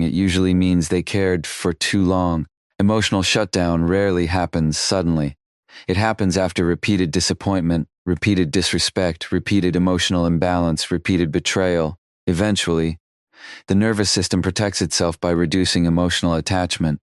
It usually means they cared for too long. Emotional shutdown rarely happens suddenly. It happens after repeated disappointment, repeated disrespect, repeated emotional imbalance, repeated betrayal. Eventually, the nervous system protects itself by reducing emotional attachment.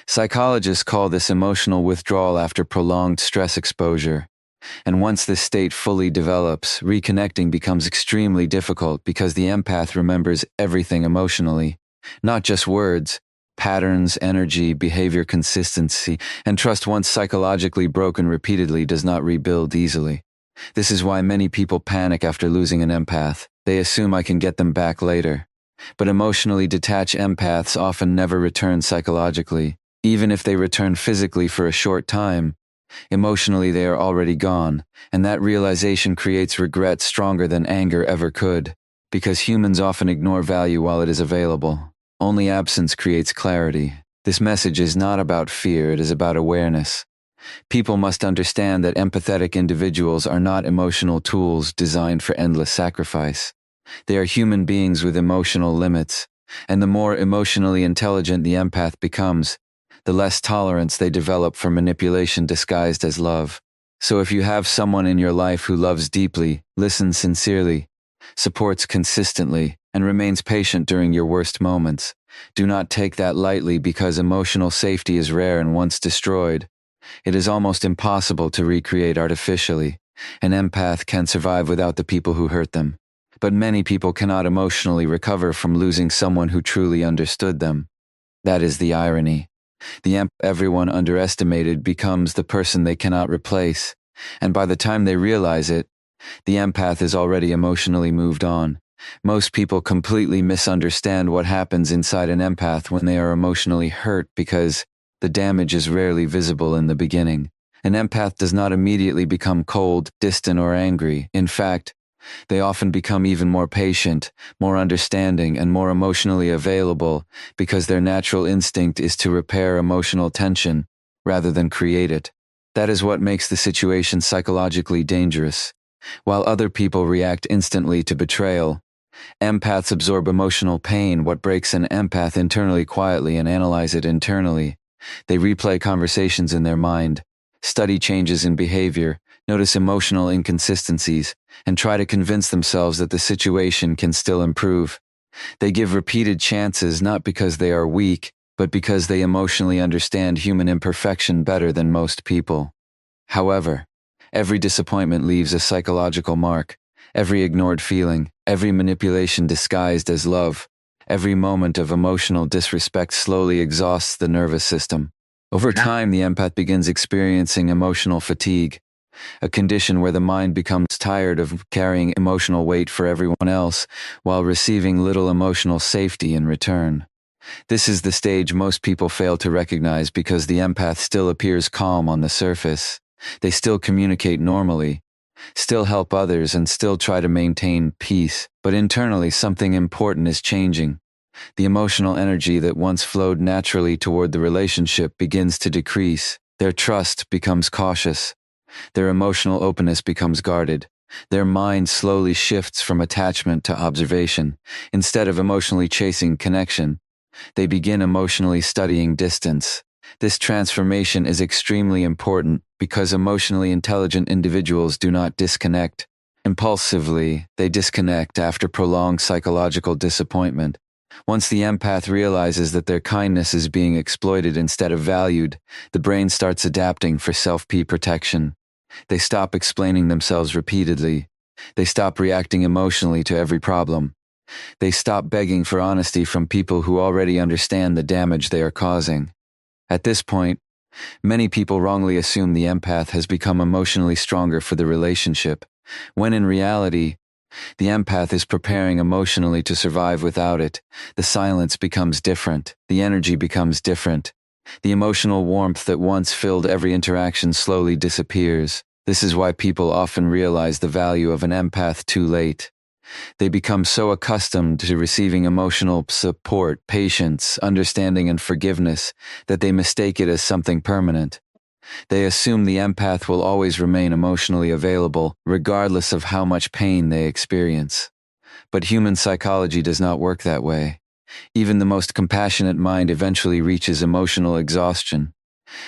Psychologists call this emotional withdrawal after prolonged stress exposure. And once this state fully develops, reconnecting becomes extremely difficult because the empath remembers everything emotionally, not just words, patterns, energy, behavior consistency, and trust once psychologically broken repeatedly does not rebuild easily. This is why many people panic after losing an empath. They assume I can get them back later. But emotionally detached empaths often never return psychologically. Even if they return physically for a short time, emotionally they are already gone, and that realization creates regret stronger than anger ever could, because humans often ignore value while it is available. Only absence creates clarity. This message is not about fear, it is about awareness. People must understand that empathetic individuals are not emotional tools designed for endless sacrifice. They are human beings with emotional limits, and the more emotionally intelligent the empath becomes, the less tolerance they develop for manipulation disguised as love. So if you have someone in your life who loves deeply, listens sincerely, supports consistently, and remains patient during your worst moments, do not take that lightly because emotional safety is rare and once destroyed, it is almost impossible to recreate artificially. An empath can survive without the people who hurt them, but many people cannot emotionally recover from losing someone who truly understood them. That is the irony. The everyone underestimated becomes the person they cannot replace, and by the time they realize it, the empath is already emotionally moved on. Most people completely misunderstand what happens inside an empath when they are emotionally hurt because the damage is rarely visible in the beginning. An empath does not immediately become cold, distant, or angry. In fact, they often become even more patient, more understanding, and more emotionally available because their natural instinct is to repair emotional tension rather than create it. That is what makes the situation psychologically dangerous. While other people react instantly to betrayal, empaths absorb emotional pain. What breaks an empath internally quietly and analyze it internally. They replay conversations in their mind, study changes in behavior, notice emotional inconsistencies, and try to convince themselves that the situation can still improve. They give repeated chances not because they are weak, but because they emotionally understand human imperfection better than most people. However, every disappointment leaves a psychological mark. Every ignored feeling, every manipulation disguised as love, every moment of emotional disrespect slowly exhausts the nervous system. Over time, the empath begins experiencing emotional fatigue, a condition where the mind becomes tired of carrying emotional weight for everyone else while receiving little emotional safety in return. This is the stage most people fail to recognize because the empath still appears calm on the surface. They still communicate normally, still help others, and still try to maintain peace. But internally, something important is changing. The emotional energy that once flowed naturally toward the relationship begins to decrease. Their trust becomes cautious. Their emotional openness becomes guarded. Their mind slowly shifts from attachment to observation. Instead of emotionally chasing connection, they begin emotionally studying distance. This transformation is extremely important because emotionally intelligent individuals do not disconnect impulsively. They disconnect after prolonged psychological disappointment. Once the empath realizes that their kindness is being exploited instead of valued, the brain starts adapting for self-protection. They stop explaining themselves repeatedly. They stop reacting emotionally to every problem. They stop begging for honesty from people who already understand the damage they are causing. At this point, many people wrongly assume the empath has become emotionally stronger for the relationship, when in reality, the empath is preparing emotionally to survive without it. The silence becomes different. The energy becomes different. The emotional warmth that once filled every interaction slowly disappears. This is why people often realize the value of an empath too late. They become so accustomed to receiving emotional support, patience, understanding, and forgiveness that they mistake it as something permanent. They assume the empath will always remain emotionally available, regardless of how much pain they experience. But human psychology does not work that way. Even the most compassionate mind eventually reaches emotional exhaustion.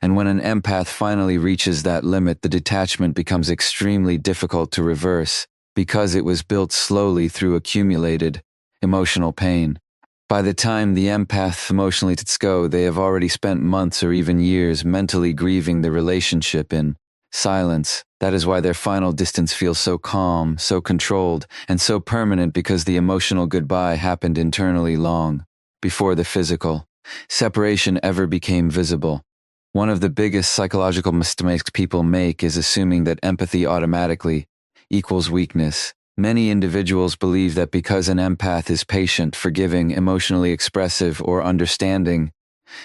And when an empath finally reaches that limit, the detachment becomes extremely difficult to reverse because it was built slowly through accumulated emotional pain. By the time the empath emotionally lets go, they have already spent months or even years mentally grieving the relationship in silence. That is why their final distance feels so calm, so controlled, and so permanent, because the emotional goodbye happened internally long before the physical separation ever became visible. One of the biggest psychological mistakes people make is assuming that empathy automatically equals weakness. Many individuals believe that because an empath is patient, forgiving, emotionally expressive, or understanding,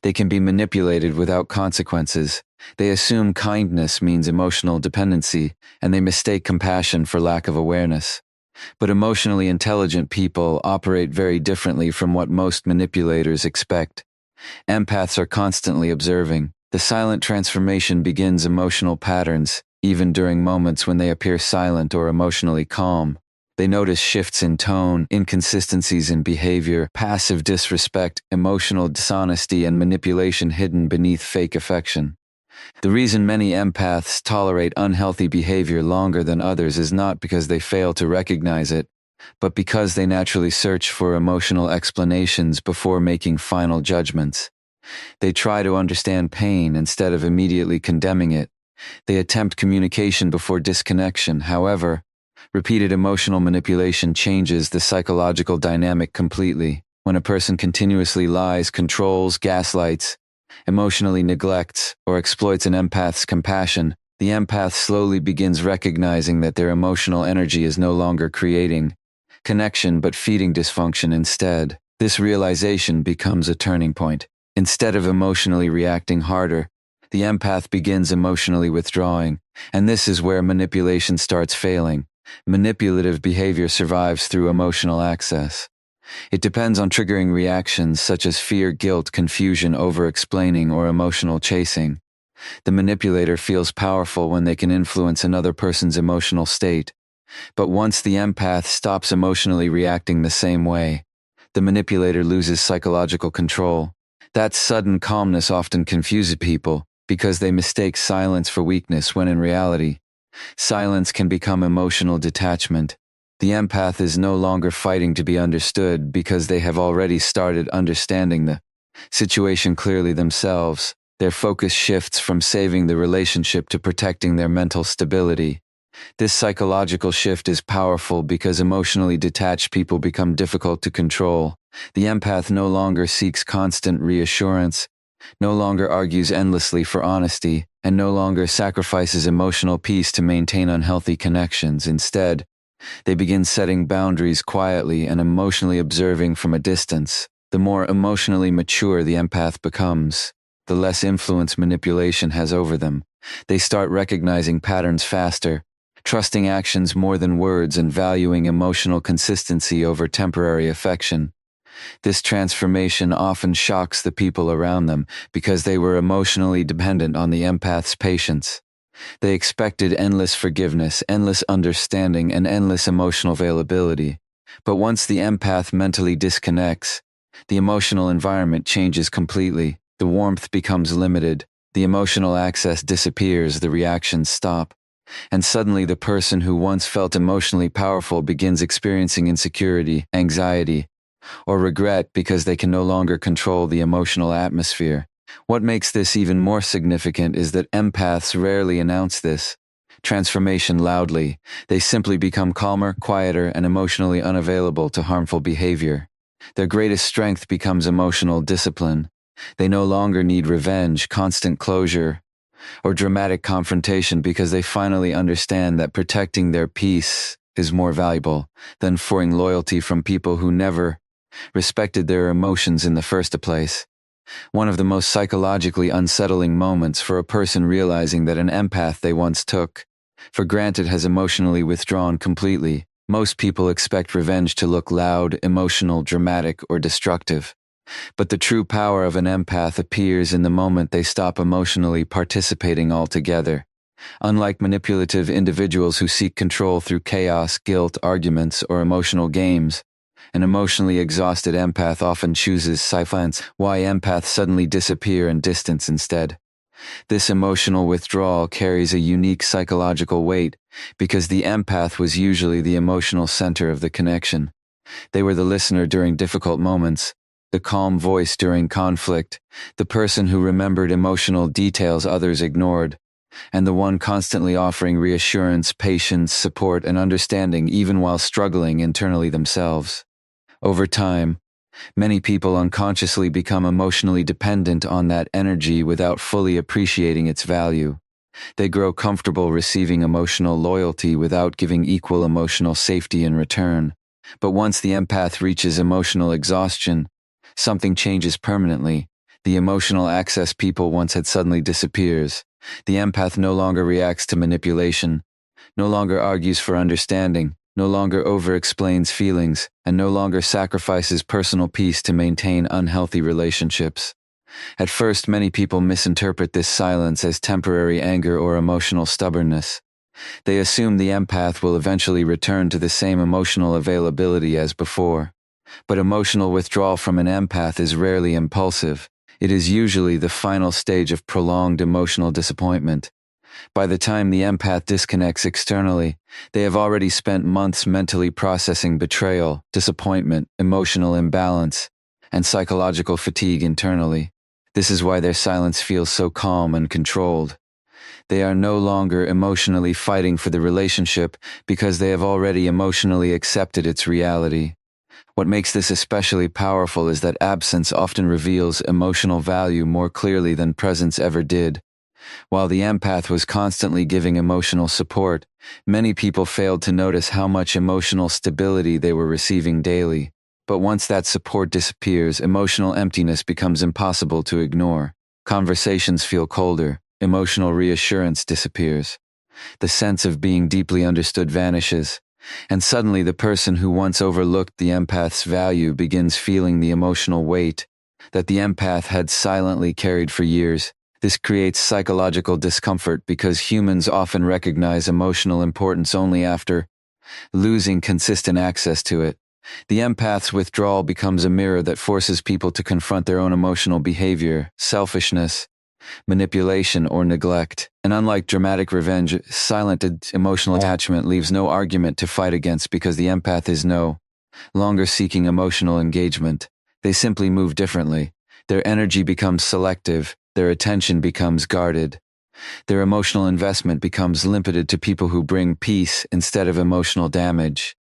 they can be manipulated without consequences. They assume kindness means emotional dependency, and they mistake compassion for lack of awareness. But emotionally intelligent people operate very differently from what most manipulators expect. Empaths are constantly observing. The silent transformation begins emotional patterns, even during moments when they appear silent or emotionally calm. They notice shifts in tone, inconsistencies in behavior, passive disrespect, emotional dishonesty, and manipulation hidden beneath fake affection. The reason many empaths tolerate unhealthy behavior longer than others is not because they fail to recognize it, but because they naturally search for emotional explanations before making final judgments. They try to understand pain instead of immediately condemning it. They attempt communication before disconnection. However, repeated emotional manipulation changes the psychological dynamic completely. When a person continuously lies, controls, gaslights, emotionally neglects, or exploits an empath's compassion, the empath slowly begins recognizing that their emotional energy is no longer creating connection but feeding dysfunction instead. This realization becomes a turning point. Instead of emotionally reacting harder, the empath begins emotionally withdrawing, and this is where manipulation starts failing. Manipulative behavior survives through emotional access. It depends on triggering reactions such as fear, guilt, confusion, over-explaining, or emotional chasing. The manipulator feels powerful when they can influence another person's emotional state. But once the empath stops emotionally reacting the same way, the manipulator loses psychological control. That sudden calmness often confuses people because they mistake silence for weakness when in reality, silence can become emotional detachment. The empath is no longer fighting to be understood because they have already started understanding the situation clearly themselves. Their focus shifts from saving the relationship to protecting their mental stability. This psychological shift is powerful because emotionally detached people become difficult to control. The empath no longer seeks constant reassurance, no longer argues endlessly for honesty, and no longer sacrifices emotional peace to maintain unhealthy connections. Instead, they begin setting boundaries quietly and emotionally observing from a distance. The more emotionally mature the empath becomes, the less influence manipulation has over them. They start recognizing patterns faster, trusting actions more than words, and valuing emotional consistency over temporary affection. This transformation often shocks the people around them because they were emotionally dependent on the empath's patience. They expected endless forgiveness, endless understanding, and endless emotional availability. But once the empath mentally disconnects, the emotional environment changes completely. The warmth becomes limited, the emotional access disappears, the reactions stop. And suddenly the person who once felt emotionally powerful begins experiencing insecurity, anxiety, or regret because they can no longer control the emotional atmosphere. What makes this even more significant is that empaths rarely announce this transformation loudly. They simply become calmer, quieter, and emotionally unavailable to harmful behavior. Their greatest strength becomes emotional discipline. They no longer need revenge, constant closure, or dramatic confrontation because they finally understand that protecting their peace is more valuable than forcing loyalty from people who never respected their emotions in the first place. One of the most psychologically unsettling moments for a person realizing that an empath they once took for granted has emotionally withdrawn completely. Most people expect revenge to look loud, emotional, dramatic, or destructive. But the true power of an empath appears in the moment they stop emotionally participating altogether. Unlike manipulative individuals who seek control through chaos, guilt, arguments, or emotional games, An emotionally exhausted empath often chooses silence, why empaths suddenly disappear and distance instead. This emotional withdrawal carries a unique psychological weight because the empath was usually the emotional center of the connection. They were the listener during difficult moments, the calm voice during conflict, the person who remembered emotional details others ignored, and the one constantly offering reassurance, patience, support, and understanding even while struggling internally themselves. Over time, many people unconsciously become emotionally dependent on that energy without fully appreciating its value. They grow comfortable receiving emotional loyalty without giving equal emotional safety in return. But once the empath reaches emotional exhaustion, something changes permanently. The emotional access people once had suddenly disappears. The empath no longer reacts to manipulation, no longer argues for understanding, no longer over-explains feelings, and no longer sacrifices personal peace to maintain unhealthy relationships. At first, many people misinterpret this silence as temporary anger or emotional stubbornness. They assume the empath will eventually return to the same emotional availability as before. But emotional withdrawal from an empath is rarely impulsive. It is usually the final stage of prolonged emotional disappointment. By the time the empath disconnects externally, they have already spent months mentally processing betrayal, disappointment, emotional imbalance, and psychological fatigue internally. This is why their silence feels so calm and controlled. They are no longer emotionally fighting for the relationship because they have already emotionally accepted its reality. What makes this especially powerful is that absence often reveals emotional value more clearly than presence ever did. While the empath was constantly giving emotional support, many people failed to notice how much emotional stability they were receiving daily. But once that support disappears, emotional emptiness becomes impossible to ignore. Conversations feel colder, emotional reassurance disappears. The sense of being deeply understood vanishes, and suddenly the person who once overlooked the empath's value begins feeling the emotional weight that the empath had silently carried for years. This creates psychological discomfort because humans often recognize emotional importance only after losing consistent access to it. The empath's withdrawal becomes a mirror that forces people to confront their own emotional behavior, selfishness, manipulation, or neglect. And unlike dramatic revenge, silent emotional attachment leaves no argument to fight against because the empath is no longer seeking emotional engagement. They simply move differently. Their energy becomes selective, their attention becomes guarded. Their emotional investment becomes limited to people who bring peace instead of emotional damage.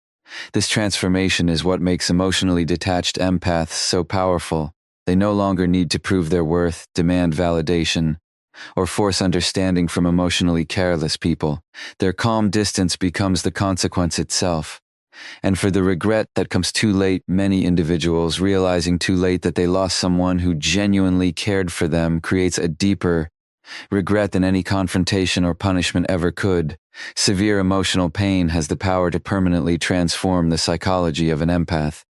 This transformation is what makes emotionally detached empaths so powerful. They no longer need to prove their worth, demand validation, or force understanding from emotionally careless people. Their calm distance becomes the consequence itself. And for the regret that comes too late, many individuals realizing too late that they lost someone who genuinely cared for them creates a deeper regret than any confrontation or punishment ever could. Severe emotional pain has the power to permanently transform the psychology of an empath,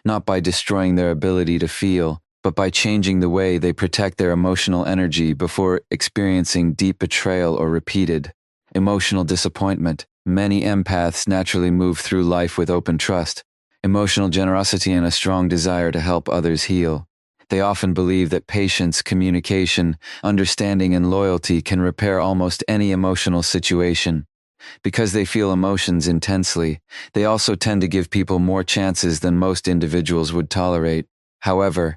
not by destroying their ability to feel, but by changing the way they protect their emotional energy before experiencing deep betrayal or repeated emotional disappointment. Many empaths naturally move through life with open trust, emotional generosity, and a strong desire to help others heal. They often believe that patience, communication, understanding, and loyalty can repair almost any emotional situation. Because they feel emotions intensely, they also tend to give people more chances than most individuals would tolerate. However,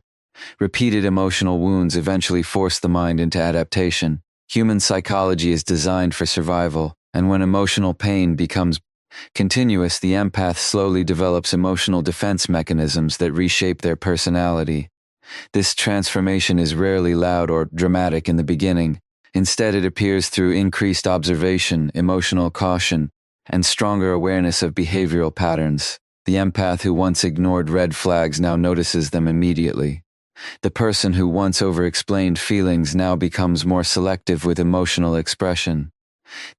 repeated emotional wounds eventually force the mind into adaptation. Human psychology is designed for survival, and when emotional pain becomes continuous, the empath slowly develops emotional defense mechanisms that reshape their personality. This transformation is rarely loud or dramatic in the beginning. Instead, it appears through increased observation, emotional caution, and stronger awareness of behavioral patterns. The empath who once ignored red flags now notices them immediately. The person who once over-explained feelings now becomes more selective with emotional expression.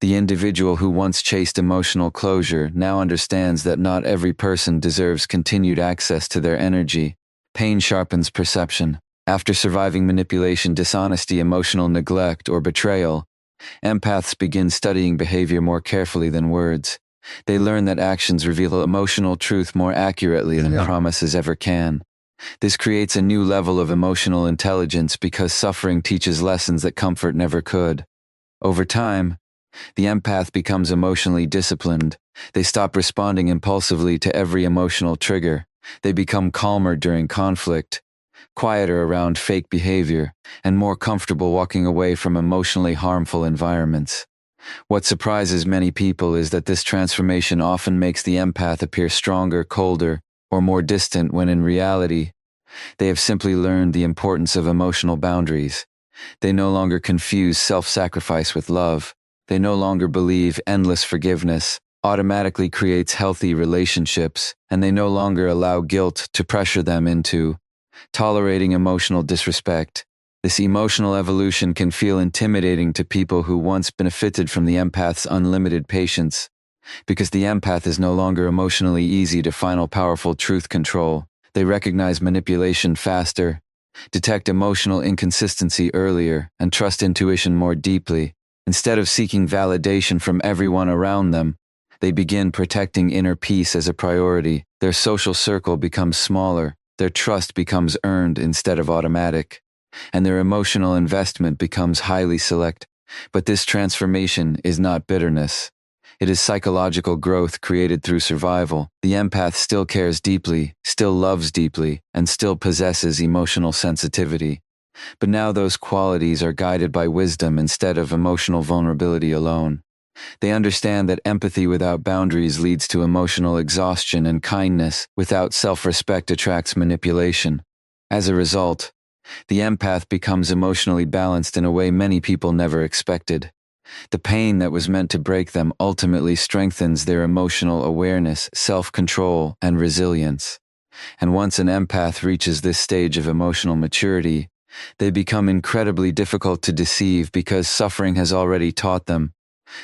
The individual who once chased emotional closure now understands that not every person deserves continued access to their energy. Pain sharpens perception. After surviving manipulation, dishonesty, emotional neglect, or betrayal, empaths begin studying behavior more carefully than words. They learn that actions reveal emotional truth more accurately than promises ever can. This creates a new level of emotional intelligence because suffering teaches lessons that comfort never could. Over time, the empath becomes emotionally disciplined. They stop responding impulsively to every emotional trigger. They become calmer during conflict, quieter around fake behavior, and more comfortable walking away from emotionally harmful environments. What surprises many people is that this transformation often makes the empath appear stronger, colder, or more distant when in reality, they have simply learned the importance of emotional boundaries. They no longer confuse self-sacrifice with love. They no longer believe endless forgiveness automatically creates healthy relationships, and they no longer allow guilt to pressure them into tolerating emotional disrespect. This emotional evolution can feel intimidating to people who once benefited from the empath's unlimited patience, because the empath is no longer emotionally easy to final powerful truth control. They recognize manipulation faster, detect emotional inconsistency earlier, and trust intuition more deeply. Instead of seeking validation from everyone around them, they begin protecting inner peace as a priority. Their social circle becomes smaller, their trust becomes earned instead of automatic, and their emotional investment becomes highly select. But this transformation is not bitterness. It is psychological growth created through survival. The empath still cares deeply, still loves deeply, and still possesses emotional sensitivity. But now those qualities are guided by wisdom instead of emotional vulnerability alone. They understand that empathy without boundaries leads to emotional exhaustion, and kindness without self-respect attracts manipulation. As a result, the empath becomes emotionally balanced in a way many people never expected. The pain that was meant to break them ultimately strengthens their emotional awareness, self-control, and resilience. And once an empath reaches this stage of emotional maturity, they become incredibly difficult to deceive because suffering has already taught them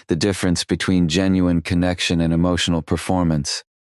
the difference between genuine connection and emotional performance.